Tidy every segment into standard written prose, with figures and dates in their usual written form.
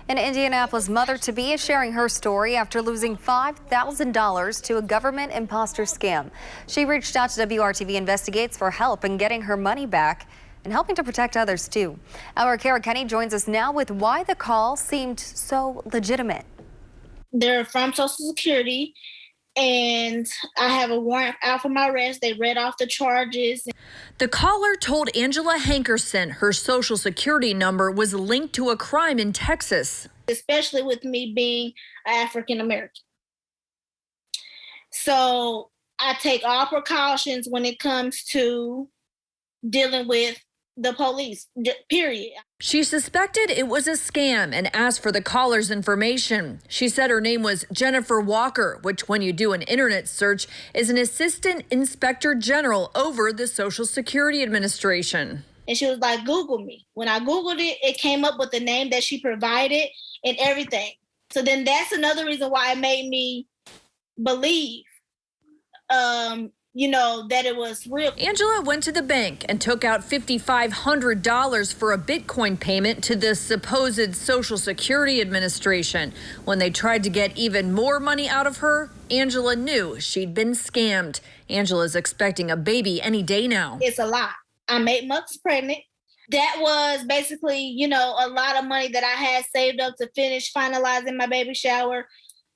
An Indianapolis mother-to-be is sharing her story after losing $5,000 to a government imposter scam. She reached out to WRTV Investigates for help in getting her money back and helping to protect others too. Our Kenney joins us now with why the call seemed so legitimate. They're from Social Security, and I have a warrant out for my arrest. They read off the charges. The caller told Angela Hankerson her Social Security number was linked to a crime in Texas. Especially with me being African American. So I take all precautions when it comes to dealing with the police, period. She suspected it was a scam and asked for the caller's information. She said her name was Jennifer Walker, which when you do an internet search is an assistant inspector general over the Social Security Administration. And she was like, Google me. When I Googled it, it came up with the name that she provided and everything. So then that's another reason why it made me believe, that it was real. Angela went to the bank and took out $5,500 for a Bitcoin payment to the supposed Social Security Administration. When they tried to get even more money out of her, Angela knew she'd been scammed. Angela's expecting a baby any day now. It's a lot. I'm 8 months pregnant. That was basically, a lot of money that I had saved up to finish finalizing my baby shower,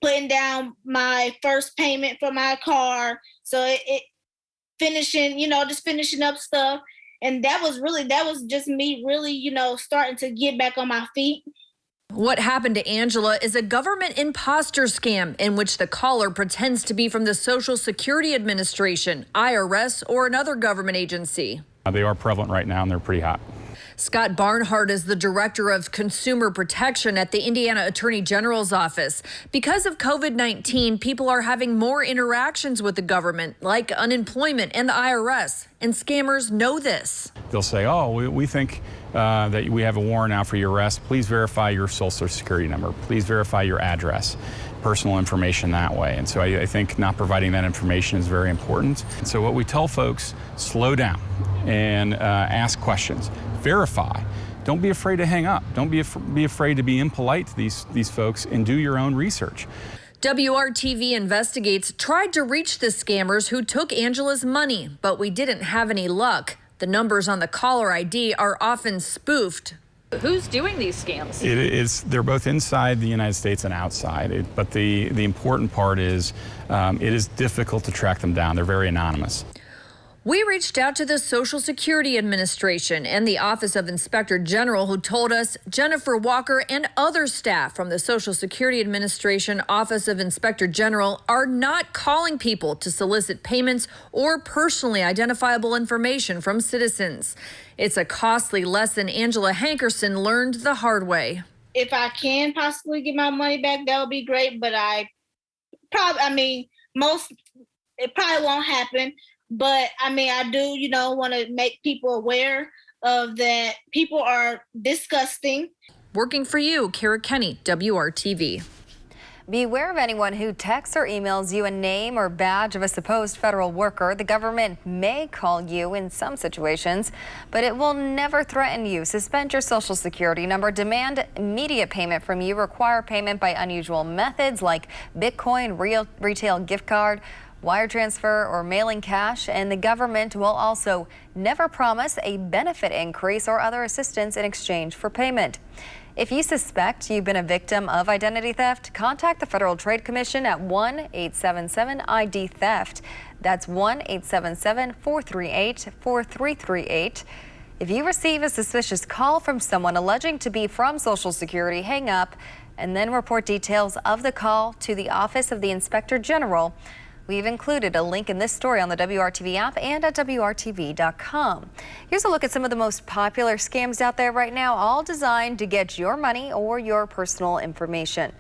putting down my first payment for my car. So it finishing, just finishing up stuff. And that was just me really, starting to get back on my feet. What happened to Angela is a government imposter scam in which the caller pretends to be from the Social Security Administration, IRS, or another government agency. They are prevalent right now and they're pretty hot. Scott Barnhart is the director of consumer protection at the Indiana Attorney General's office. Because of COVID-19, people are having more interactions with the government, like unemployment and the IRS, and scammers know this. They'll say, oh, we think that we have a warrant out for your arrest. Please verify your Social Security number. Please verify your address, personal information that way. And so I think not providing that information is very important. So what we tell folks, slow down and ask questions. Verify. Don't be afraid to hang up. Don't be afraid to be impolite to these folks and do your own research. WRTV Investigates tried to reach the scammers who took Angela's money, but we didn't have any luck. The numbers on the caller ID are often spoofed. Who's doing these scams? They're both inside the United States and outside. But the important part is it is difficult to track them down. They're very anonymous. We reached out to the Social Security Administration and the Office of Inspector General, who told us Jennifer Walker and other staff from the Social Security Administration Office of Inspector General are not calling people to solicit payments or personally identifiable information from citizens. It's a costly lesson Angela Hankerson learned the hard way. If I can possibly get my money back, that would be great, but it probably won't happen. But I do, want to make people aware of that. People are disgusting. Working for you, Kenney, WRTV. Beware of anyone who texts or emails you a name or badge of a supposed federal worker. The government may call you in some situations, but it will never threaten you. Suspend your Social Security number, demand immediate payment from you, require payment by unusual methods like Bitcoin, retail gift card, wire transfer, or mailing cash, and the government will also never promise a benefit increase or other assistance in exchange for payment. If you suspect you've been a victim of identity theft, contact the Federal Trade Commission at 1-877-ID-THEFT. That's 1-877-438-4338. If you receive a suspicious call from someone alleging to be from Social Security, hang up and then report details of the call to the Office of the Inspector General. We've included a link in this story on the WRTV app and at WRTV.com. Here's a look at some of the most popular scams out there right now, all designed to get your money or your personal information.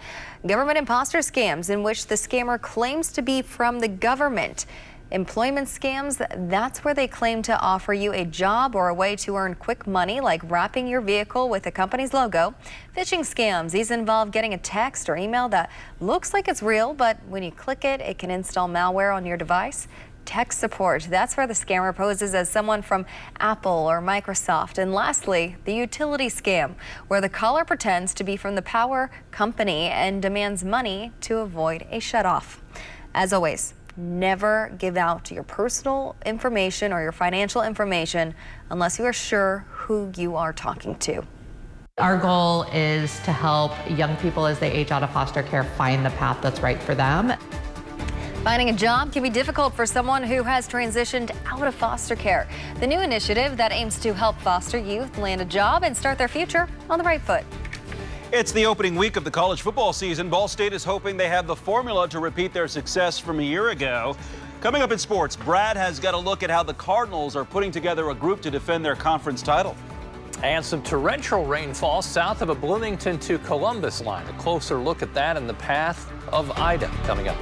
Government imposter scams, in which the scammer claims to be from the government. Employment scams, that's where they claim to offer you a job or a way to earn quick money, like wrapping your vehicle with a company's logo. Phishing scams, these involve getting a text or email that looks like it's real, but when you click it, it can install malware on your device. tech support. That's where the scammer poses as someone from Apple or Microsoft. And lastly, the utility scam, where the caller pretends to be from the power company and demands money to avoid a shutoff. As always, never give out your personal information or your financial information unless you are sure who you are talking to. Our goal is to help young people as they age out of foster care find the path that's right for them. Finding a job can be difficult for someone who has transitioned out of foster care. The new initiative that aims to help foster youth land a job and start their future on the right foot. It's the opening week of the college football season. Ball State is hoping they have the formula to repeat their success from a year ago. Coming up in sports, Brad has got a look at how the Cardinals are putting together a group to defend their conference title. And some torrential rainfall south of a Bloomington to Columbus line. A closer look at that and the path of Ida coming up.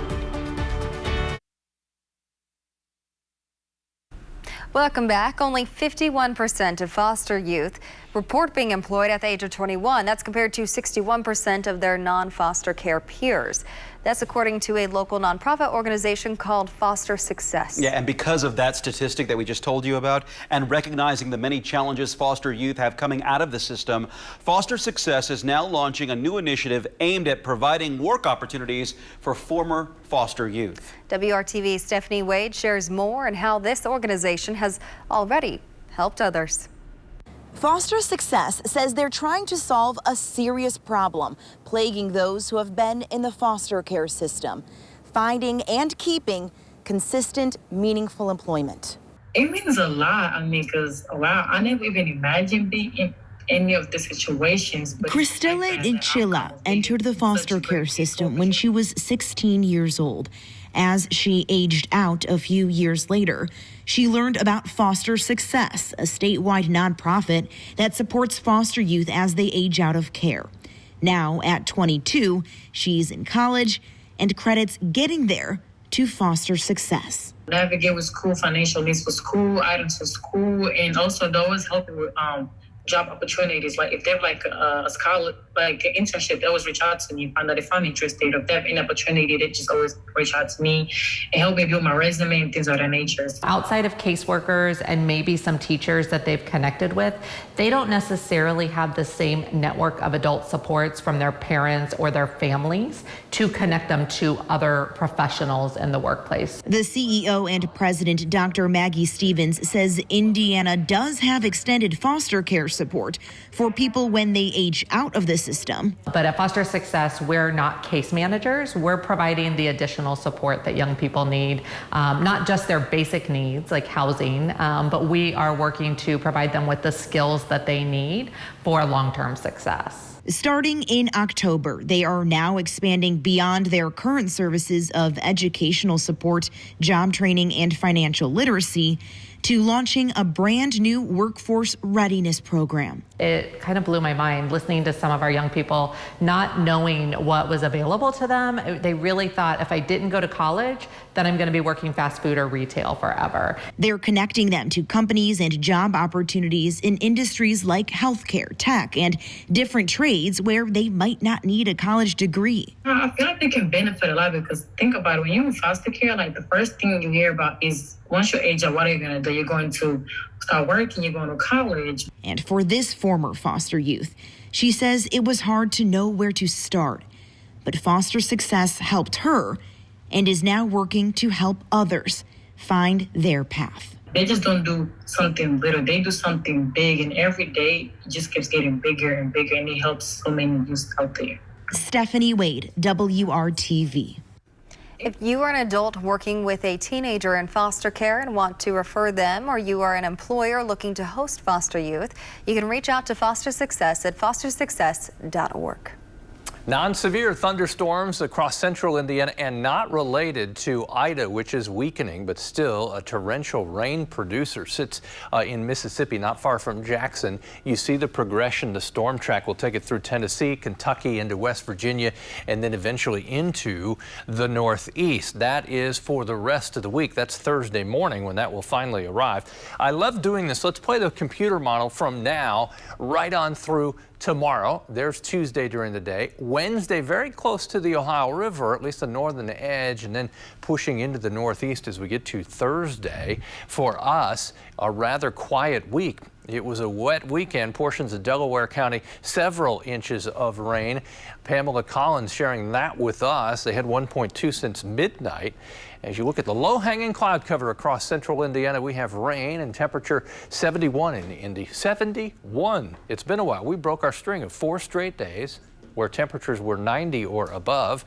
Welcome back. Only 51% of foster youth report being employed at the age of 21. That's compared to 61% of their non-foster care peers. That's according to a local nonprofit organization called Foster Success. Yeah, and because of that statistic that we just told you about, and recognizing the many challenges foster youth have coming out of the system, Foster Success is now launching a new initiative aimed at providing work opportunities for former foster youth. WRTV's Stephanie Wade shares more on how this organization has already helped others. Foster Success says they're trying to solve a serious problem plaguing those who have been in the foster care system, finding and keeping consistent, meaningful employment. It means a lot. I mean, because, wow, I never even imagined being in any of the situations. Cristela Inchilla entered the foster care system when she was 16 years old. As she aged out a few years later, she learned about Foster Success, a statewide nonprofit that supports foster youth as they age out of care. Now, at 22, she's in college and credits getting there to Foster Success. Navigate with school, financial needs for school, items for school, and also those helping with job opportunities. Like if they have like a scholar, like an internship, they always reach out to me, find out if I'm interested, or if they have an opportunity, they just always reach out to me and help me build my resume and things of that nature. Outside of caseworkers and maybe some teachers that they've connected with, they don't necessarily have the same network of adult supports from their parents or their families to connect them to other professionals in the workplace. The CEO and president, Dr. Maggie Stevens, says Indiana does have extended foster care support for people when they age out of the system. But at Foster Success, we're not case managers. We're providing the additional support that young people need, not just their basic needs like housing, but we are working to provide them with the skills that they need for long-term success. Starting in October, they are now expanding beyond their current services of educational support, job training, and financial literacy to launching a brand new workforce readiness program. It kind of blew my mind listening to some of our young people not knowing what was available to them. They really thought if I didn't go to college, then I'm going to be working fast food or retail forever. They're connecting them to companies and job opportunities in industries like healthcare, tech, and different trades where they might not need a college degree. I feel like they can benefit a lot because think about it, when you're in foster care, like the first thing you hear about is once you age out, what are you going to do? You're going to start working, you're going to college. And for this former foster youth, she says it was hard to know where to start. But Foster Success helped her and is now working to help others find their path. They just don't do something little, they do something big, and every day it just keeps getting bigger and bigger, and it helps so many youth out there. Stephanie Wade, WRTV. If you are an adult working with a teenager in foster care and want to refer them, or you are an employer looking to host foster youth, you can reach out to Foster Success at fostersuccess.org. Non-severe thunderstorms across central Indiana and not related to Ida, which is weakening, but still a torrential rain producer. Sits in Mississippi, not far from Jackson. You see the progression. The storm track will take it through Tennessee, Kentucky, into West Virginia, and then eventually into the Northeast. That is for the rest of the week. That's Thursday morning when that will finally arrive. I love doing this. Let's play the computer model from now right on through Tomorrow, there's Tuesday during the day. Wednesday, very close to the Ohio River, at least the northern edge, and then pushing into the northeast as we get to Thursday. For us, a rather quiet week. It was a wet weekend. Portions of Delaware County, several inches of rain. Pamela Collins sharing that with us. They had 1.2 since midnight. As you look at the low-hanging cloud cover across central Indiana, we have rain and temperature 71 in Indy. 71. It's been a while. We broke our string of 4 straight days where temperatures were 90 or above.